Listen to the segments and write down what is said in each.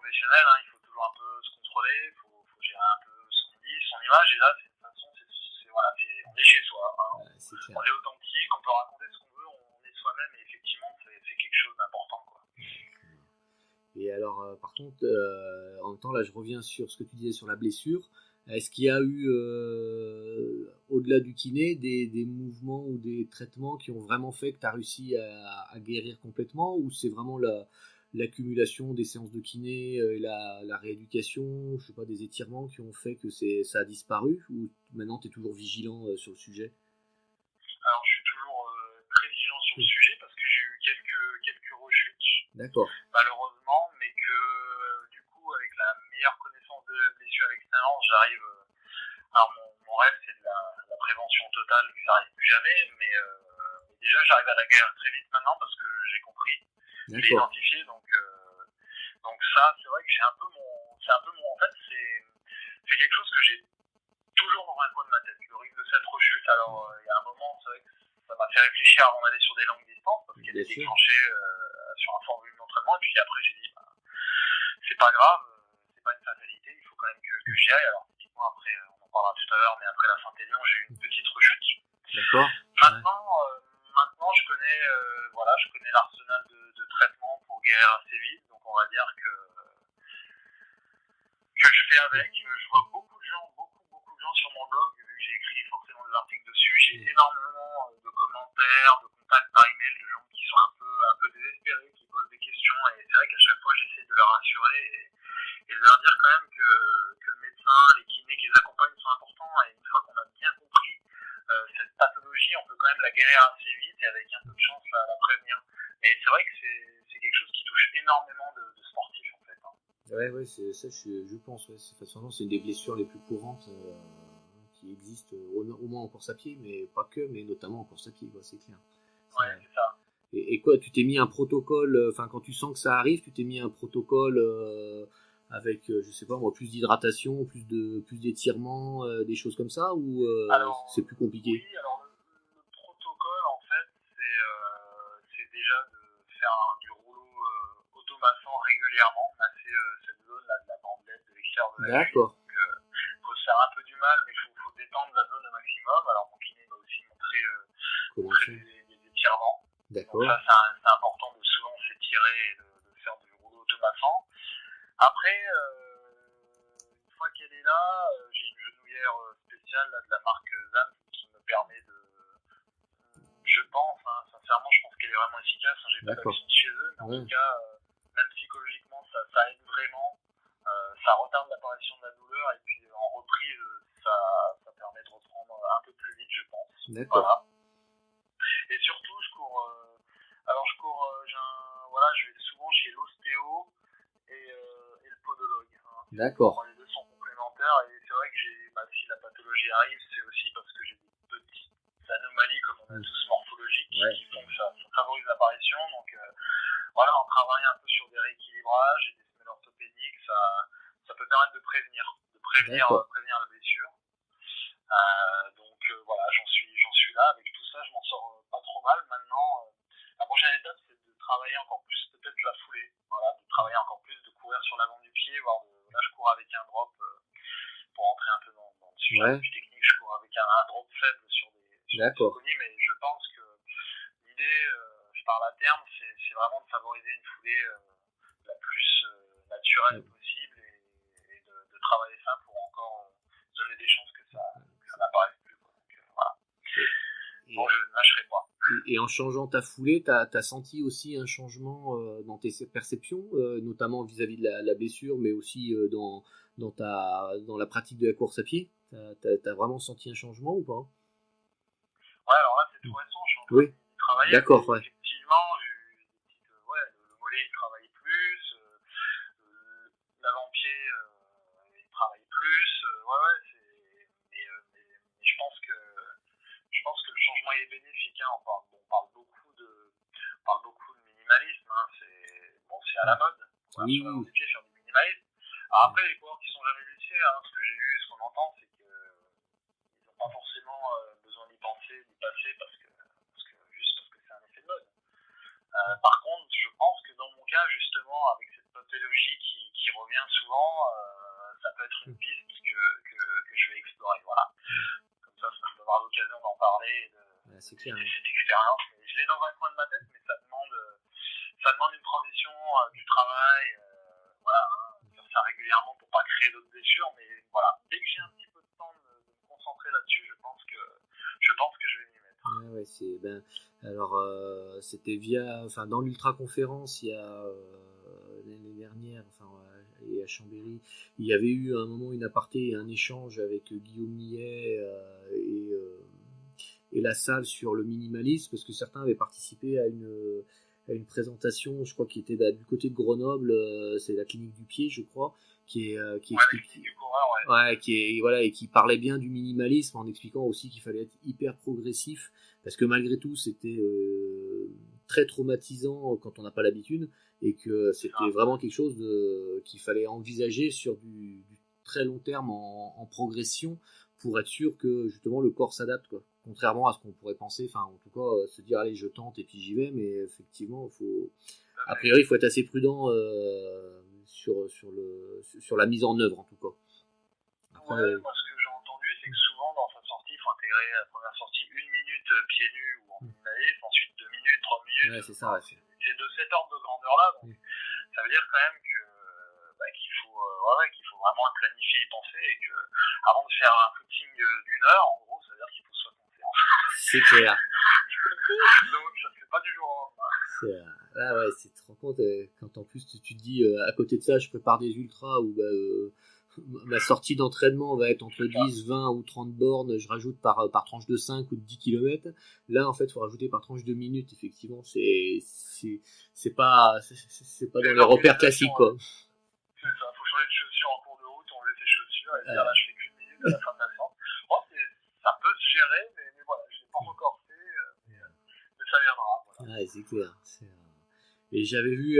professionnel, hein, il faut toujours un peu se contrôler, il faut gérer un peu ce qu'on dit, son image, et là, de toute façon, voilà, on est chez soi, hein, C'est clair. on est authentique, on peut raconter ce qu'on veut, on est soi-même, et effectivement, c'est quelque chose d'important, quoi. Et alors, par contre, en même temps, là, je reviens sur ce que tu disais sur la blessure. Est-ce qu'il y a eu, au-delà du kiné, des mouvements ou des traitements qui ont vraiment fait que tu as réussi à guérir complètement, ou c'est vraiment l'accumulation des séances de kiné, la rééducation, je sais pas, des étirements qui ont fait que ça a disparu, ou maintenant tu es toujours vigilant sur le sujet? Alors, je suis toujours très vigilant sur le sujet parce que j'ai eu quelques rechutes. D'accord. Malheureusement, mais que du coup, avec la meilleure connaissance de la blessure à l'expérience, j'arrive. Alors, mon rêve, c'est de la prévention totale, que ça n'arrive plus jamais, mais déjà, j'arrive à la guérir très vite maintenant parce que j'ai compris, j'ai identifié, donc ça, c'est vrai que en fait, c'est quelque chose que j'ai toujours dans un coin de ma tête, le risque de cette rechute. Alors, il y a un moment, c'est vrai que ça m'a fait réfléchir avant d'aller sur des longues distances, parce qu'elle est déclenchée sur un fort volume d'entraînement, et puis après, j'ai dit, c'est pas grave, c'est pas une fatalité, il faut quand même que j'y aille. Alors, typiquement, après, on en parlera tout à l'heure, mais après la Saint-Élion, j'ai eu une petite rechute. D'accord. Maintenant, je connais l'arsenal de traitement pour guérir assez vite, donc on va dire que je fais avec. Je vois beaucoup de gens sur mon blog, vu que j'ai écrit forcément des articles dessus. J'ai énormément de commentaires, de contacts par email de gens qui sont un peu désespérés, qui posent des questions, et c'est vrai qu'à chaque fois j'essaie de les rassurer et de leur dire quand même que le médecin, les kinés qui les accompagnent sont importants, et une fois qu'on a bien compris cette pathologie, on peut quand même la guérir assez vite et avec un peu de chance la prévenir. Mais c'est vrai que c'est quelque chose qui touche énormément de sportifs en fait. Ouais, c'est ça, je pense. Ouais. Façon, c'est une des blessures les plus courantes qui existent, au moins en course à pied, mais pas que, mais notamment en course à pied, quoi, c'est clair. Ouais, c'est ça. Et quoi, tu t'es mis un protocole, quand tu sens que ça arrive, tu t'es mis un protocole avec, je sais pas moi, plus d'hydratation, plus d'étirement, des choses comme ça, ou c'est plus compliqué? Oui, alors le protocole, en fait, c'est déjà de faire du rouleau automassant régulièrement, masser cette zone-là de la bandelette, de l'extérieur de la cheville. D'accord. Donc, faut se faire un peu du mal, mais il faut détendre la zone au maximum. Alors, mon kiné m'a aussi montré des étirements. D'accord. Donc ça, c'est important de souvent s'étirer et de faire du rouleau automassant. Après, une fois qu'elle est là, j'ai une genouillère spéciale là, de la marque ZAM qui me permet je pense, sincèrement, je pense qu'elle est vraiment efficace. J'ai pas d'action chez eux, mais en tout cas, même psychologiquement, ça aide vraiment. Ça retarde l'apparition de la douleur, et puis en reprise, ça permet de reprendre un peu plus vite, je pense. D'accord. Voilà. Et surtout, je vais souvent chez l'ostéo et le podologue. D'accord. Les deux sont complémentaires, et c'est vrai que si la pathologie arrive, c'est aussi parce que j'ai des petites anomalies, comme on a tous, morphologiques, qui font que ça favorise l'apparition. Donc on travaille un peu sur des rééquilibrages et des semelles orthopédiques, ça peut permettre de prévenir la blessure. Donc j'en suis là. Avec tout ça, je m'en sors pas trop mal. Maintenant, la prochaine étape, c'est de travailler encore plus peut-être la foulée. Voilà, de travailler encore plus, de courir sur l'avant du pied. Là, je cours avec un drop pour entrer un peu dans le sujet plus technique. Je cours avec un drop faible sur des connus, mais je pense que l'idée, je parle à terme, c'est vraiment de favoriser une foulée la plus naturelle possible, et de travailler ça pour encore donner des chances que ça n'apparaisse plus. Donc, je ne lâcherai pas. Et en changeant ta foulée, t'as senti aussi un changement dans tes perceptions, notamment vis-à-vis de la blessure, mais aussi dans la pratique de la course à pied? T'as vraiment senti un changement ou pas? Ouais, alors là, c'est tout récent, je suis en train de travailler. D'accord, effectivement, le mollet, il travaille plus, l'avant-pied, il travaille plus, mais je pense que le changement est bénéfique. On parle beaucoup de minimalisme. C'est à la mode. Sur l'avant du pied, faire du minimalisme. Alors après, les coureurs qui sont jamais blessés, ce que j'ai vu et ce qu'on entend, c'est qu'ils n'ont pas forcément besoin d'y penser, d'y passer, juste parce que c'est un effet de mode. Par contre, je pense que dans mon cas, cas, justement, avec cette pathologie qui revient souvent, ça peut être une piste que je vais explorer. Voilà. Comme ça me donnera l'occasion d'en parler de c'est clair, cette expérience. Je l'ai dans un coin de ma tête, mais ça demande une transition du travail. Voilà, faire ça régulièrement pour pas créer d'autres blessures. Mais voilà, dès que j'ai un petit peu de temps de me concentrer là-dessus, je pense que je vais m'y mettre. Ouais, c'était dans l'ultra-conférence, il y a l'année dernière, et à Chambéry, il y avait eu à un moment une aparté et un échange avec Guillaume Millet et la salle sur le minimalisme, parce que certains avaient participé à une présentation, je crois, qui était du côté de Grenoble, c'est la clinique du pied, je crois, qui parlait bien du minimalisme en expliquant aussi qu'il fallait être hyper progressif, parce que malgré tout c'était très traumatisant quand on n'a pas l'habitude, et que c'était vraiment quelque chose qu'il fallait envisager sur du très long terme en progression, pour être sûr que justement le corps s'adapte, quoi. Contrairement à ce qu'on pourrait penser, en tout cas se dire allez je tente et puis j'y vais, mais effectivement a priori il faut être assez prudent sur la mise en œuvre, en tout cas. Après, moi ce que j'ai entendu, c'est que souvent dans sa sortie il faut intégrer la première sortie 1 minute pieds nus ou en minimaliste, ensuite 2 minutes, 3 minutes. Ouais, c'est ça. Ouais. C'est de cet ordre de grandeur là, donc ça veut dire quand même qu'il faut vraiment le planifier et penser, et que avant de faire un footing d'1 heure, en gros, ça veut dire qu'il faut 60 séances. C'est clair. Donc ça se fait pas du jour au lendemain. Tu te rends compte, quand en plus tu te dis à côté de ça je prépare des ultras où ma sortie d'entraînement va être entre 10, 20 ou 30 bornes, je rajoute par tranche de 5 ou de 10 km. Là en fait il faut rajouter par tranche de minutes, effectivement c'est pas dans les repères classiques, quoi. C'est ça, faut changer de chaussures en cours de route, enlever ses chaussures et dire là je fais qu'une minute à la fin de la séance. Bon, ça peut se gérer, mais voilà, je l'ai pas encore fait, mais ça viendra. Voilà. Ouais, c'est clair. Et j'avais vu,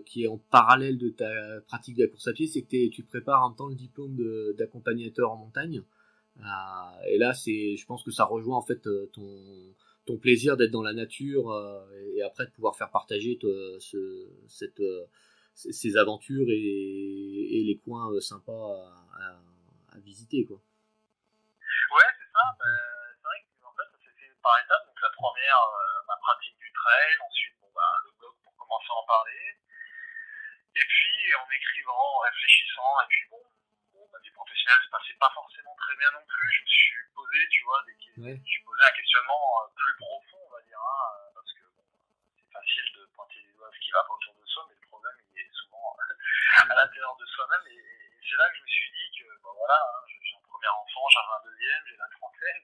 qui est en parallèle de ta pratique de la course à pied, c'est que tu prépares en même temps le diplôme d'accompagnateur en montagne. Et là, je pense que ça rejoint en fait ton plaisir d'être dans la nature, et après de pouvoir faire partager ces aventures et les coins sympas à visiter, quoi. Ouais, c'est ça. C'est vrai que en fait, ça s'est fait par étapes. Donc la première, ma pratique du trail, ensuite le blog pour commencer à en parler, et puis en écrivant, en réfléchissant, et puis ma vie professionnelle se passait pas forcément très bien non plus. Je me suis posé, tu vois, je me suis posé un questionnement plus profond, on va dire, parce que c'est facile de pointer du doigt ce qui va pas autour de soi, mais le problème il est souvent à l'intérieur de soi-même, et c'est là que je me suis dit que j'ai un premier enfant, j'en ai un deuxième, j'ai la trentaine,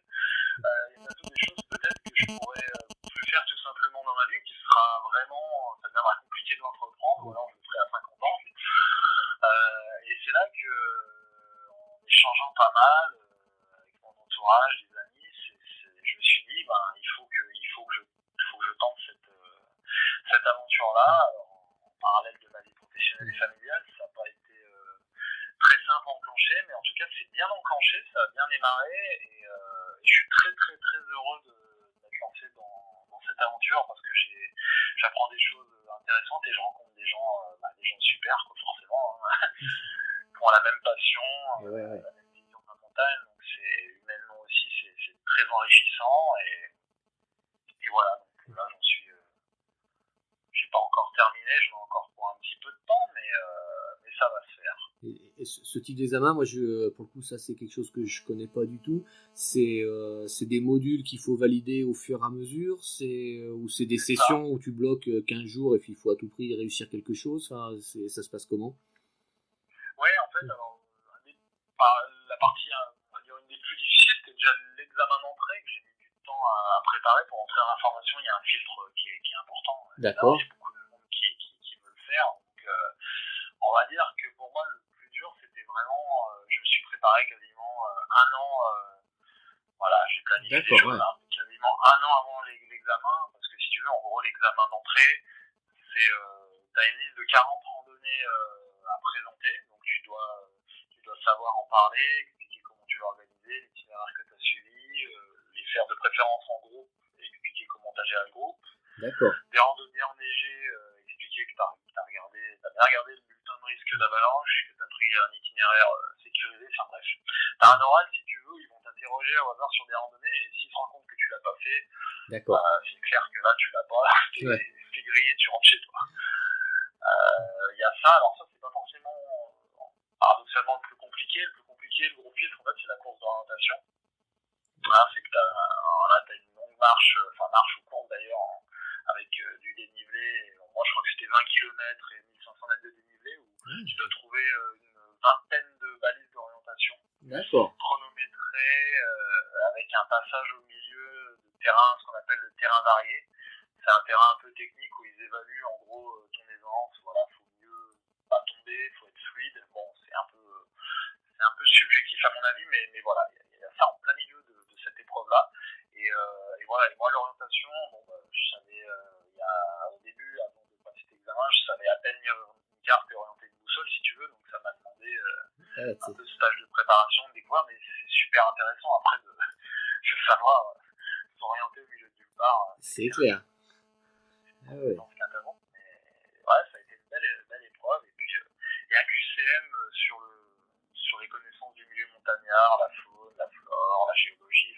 il y a bientôt des choses peut-être que je pourrais plus faire tout simplement dans ma vie, qui sera vraiment, ça deviendra compliqué de l'entreprendre, ou alors je le ferai à 50 ans, et c'est là que en échangeant pas mal avec mon entourage, des amis, je me suis dit il faut que je tente cette aventure-là en parallèle de ma vie professionnelle et familiale. Ça n'a pas été très simple à enclencher, mais en tout cas c'est bien enclenché, ça a bien démarré, et je suis très très très heureux d'être lancé dans cette aventure, parce que j'apprends des choses intéressantes et je rencontre des gens super, quoi, forcément, qui ont la même passion, la même vision de la montagne, donc humainement aussi c'est très enrichissant, et voilà, donc là j'ai pas encore terminé, j'en ai encore pour un petit peu de temps, mais ça va se faire. Et ce type d'examen, moi, pour le coup, ça c'est quelque chose que je connais pas du tout. C'est des modules qu'il faut valider au fur et à mesure, ou c'est des sessions où tu bloques 15 jours et puis il faut à tout prix réussir quelque chose. Ça se passe comment? Ouais, en fait, alors la partie, on va dire une des plus difficiles, c'était déjà l'examen d'entrée que j'ai mis du temps à préparer. Pour entrer dans la formation, il y a un filtre qui est important. D'accord. Il y a beaucoup de monde qui veut le faire, donc on va dire que pour moi le plus dur c'était vraiment, je me suis préparé quasiment un an, j'ai planifié des choses, quasiment un an avant l'examen, parce que si tu veux, en gros l'examen d'entrée, c'est t'as une liste de 40 randonnées à présenter, donc tu dois savoir en parler, expliquer comment tu l'as organisé, l'itinéraire que tu as suivi, les faire de préférence en groupe, expliquer comment tu as géré le groupe. D'accord. Des randonnées enneigées, expliquer vérifié que t'as bien regardé le bulletin de risque d'avalanche, que t'as pris un itinéraire sécurisé, enfin bref. T'as un oral, si tu veux, ils vont t'interroger au hasard sur des randonnées, et s'ils se rendent compte que tu l'as pas fait, c'est clair que là, tu l'as pas, t'es grillé, tu rentres chez toi. Il y a ça, alors ça, c'est pas forcément, paradoxalement, le plus compliqué. Le plus compliqué, le gros filtre, en fait, c'est la course d'orientation. Voilà, c'est que t'as une longue marche, marche ou course d'ailleurs, avec du dénivelé. Moi, je crois que c'était 20 km et 1500 mètres de dénivelé, où tu dois trouver une vingtaine de balises d'orientation. Chronométrées, avec un passage au milieu de terrain, ce qu'on appelle le terrain varié. C'est un terrain un peu technique où ils évaluent en gros ton aisance. Voilà, faut mieux pas tomber, faut être fluide. Bon, c'est un peu subjectif à mon avis, mais voilà, il y a ça en plein milieu de cette épreuve-là. Et voilà, et moi l'orientation, je savais, au début, avant de passer cet examen, je savais à peine lire une carte et orienter une boussole, si tu veux, donc ça m'a demandé un peu de stage de préparation, de découvrir, mais c'est super intéressant après de savoir s'orienter au milieu de nulle part. C'est clair. Ah ouais. Donc, ouais, ça a été une belle épreuve. Et puis, il y a un QCM sur les connaissances du milieu montagnard, la faune, la flore, la géologie,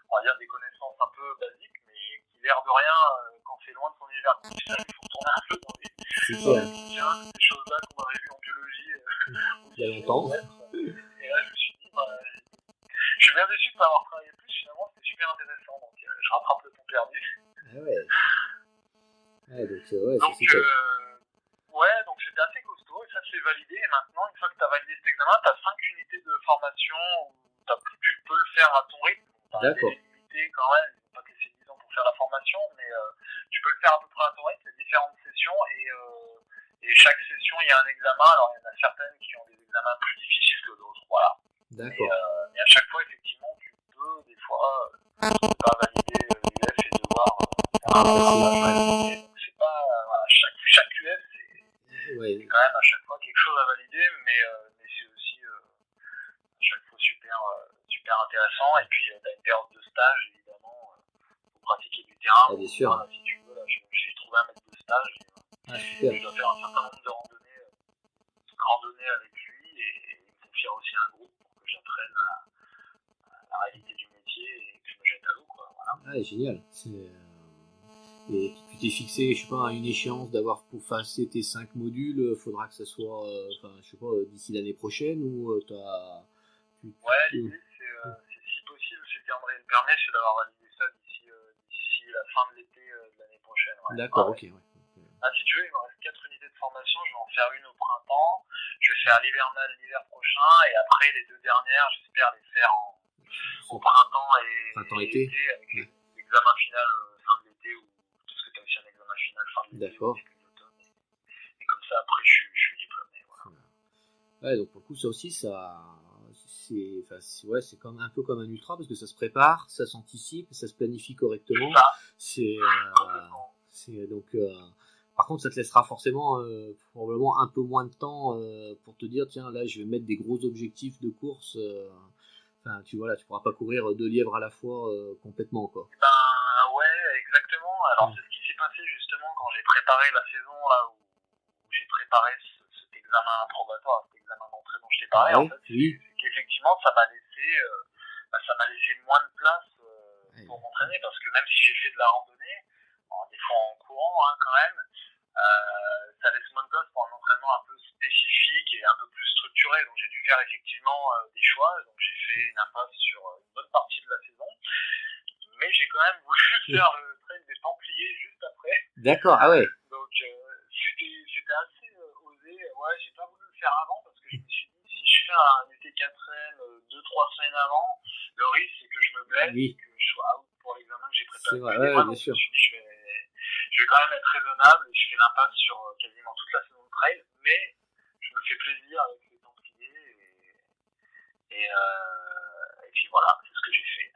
on va dire des connaissances un peu basiques, mais qui, l'air de rien, quand c'est loin de son univers professionnel, il faut tourner un peu dans des choses-là qu'on avait vues en biologie il y a longtemps. Et là, je me suis dit, je suis bien déçu de ne pas avoir travaillé plus, finalement, c'était super intéressant, donc je rattrape le temps perdu. Ah ouais. Donc c'était assez costaud, et ça c'est validé, et maintenant, une fois que tu as validé cet examen, tu as 5 unités de formation où tu peux le faire à ton rythme. D'accord. Limité quand même, il ne faut pas que c'est 10 ans pour faire la formation, mais tu peux le faire à peu près à ton rythme, il y a différentes sessions, et chaque session il y a un examen. Alors il y en a certaines qui ont des examens plus difficiles que d'autres, voilà. D'accord. Mais à chaque fois, effectivement, tu peux des fois ne pas valider l'UF et devoir donc c'est pas chaque UF c'est quand même à chaque fois quelque chose à valider, mais c'est aussi à chaque fois super intéressant. Et puis t'as une période de stage, évidemment, pour pratiquer du terrain. Bien sûr. Voilà, si tu veux, là, j'ai trouvé un maître de stage et je dois faire un certain nombre de randonnées avec lui, et il me confiera aussi un groupe pour que j'apprenne la réalité du métier et que je me jette à l'eau, quoi. Voilà. Ah, génial. Et tu t'es fixé, je sais pas, une échéance d'avoir pour passer tes 5 modules, faudra que ça soit, je sais pas, d'ici l'année prochaine, ou Ouais, l'idée c'est si possible, si le calendrier le permet, c'est d'avoir validé ça d'ici la fin de l'été de l'année prochaine. Ouais. D'accord, ok. Ouais. Si tu veux, il me reste 4 unités de formation, je vais en faire une au printemps, je vais faire l'hivernal l'hiver prochain, et après les 2 dernières, j'espère les faire au printemps et été, avec l'examen final fin de l'été, ou parce que tu as aussi un examen final fin de l'été. D'accord. Et comme ça, après, je suis diplômé. Voilà. Ouais, donc pour le coup, ça aussi, c'est comme un peu comme un ultra, parce que ça se prépare, ça s'anticipe, ça se planifie correctement. Donc par contre, ça te laissera forcément probablement un peu moins de temps pour te dire, tiens, là, je vais mettre des gros objectifs de course. Tu pourras pas courir 2 lièvres à la fois complètement, quoi. Ouais, exactement. Alors c'est ce qui s'est passé justement quand j'ai préparé la saison là où j'ai préparé cet examen probatoire, cet examen d'entrée dont je t'ai parlé. En fait, c'est qu'effectivement ça m'a laissé moins de place pour m'entraîner, parce que même si j'ai fait de la randonnée, des fois en courant quand même, ça laisse moins de place pour un entraînement un peu spécifique et un peu plus structuré. Donc j'ai dû faire effectivement des choix. Donc j'ai fait une impasse sur une bonne partie de la saison, mais j'ai quand même voulu faire le trail des Templiers juste après. D'accord, ah ouais. Donc c'était assez osé. Ouais, j'ai pas voulu le faire avant, parce que je me suis dit, si je fais un UT4M 2-3 semaines avant, le risque c'est que je me blesse, et que je sois out pour l'examen que j'ai préparé. C'est vrai, bien sûr. Je me suis dit, je vais quand même être raisonnable, et je fais l'impasse sur quasiment toute la saison de trail, mais je me fais plaisir avec les Templiers, et puis voilà, c'est ce que j'ai fait.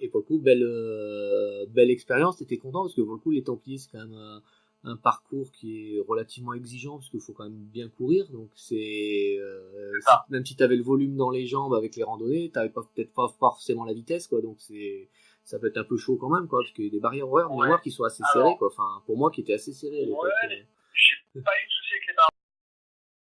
Et pour le coup, belle expérience, t'étais content, parce que pour le coup, les Templiers, c'est quand même un parcours qui est relativement exigeant, parce qu'il faut quand même bien courir, donc même si t'avais le volume dans les jambes avec les randonnées, t'avais peut-être pas forcément la vitesse, quoi, donc c'est ça peut être un peu chaud quand même, quoi, parce qu'il y a des barrières horaires de mémoire qui sont assez serrées, quoi. Enfin, pour moi qui était assez serré à l'époque. J'ai pas eu de soucis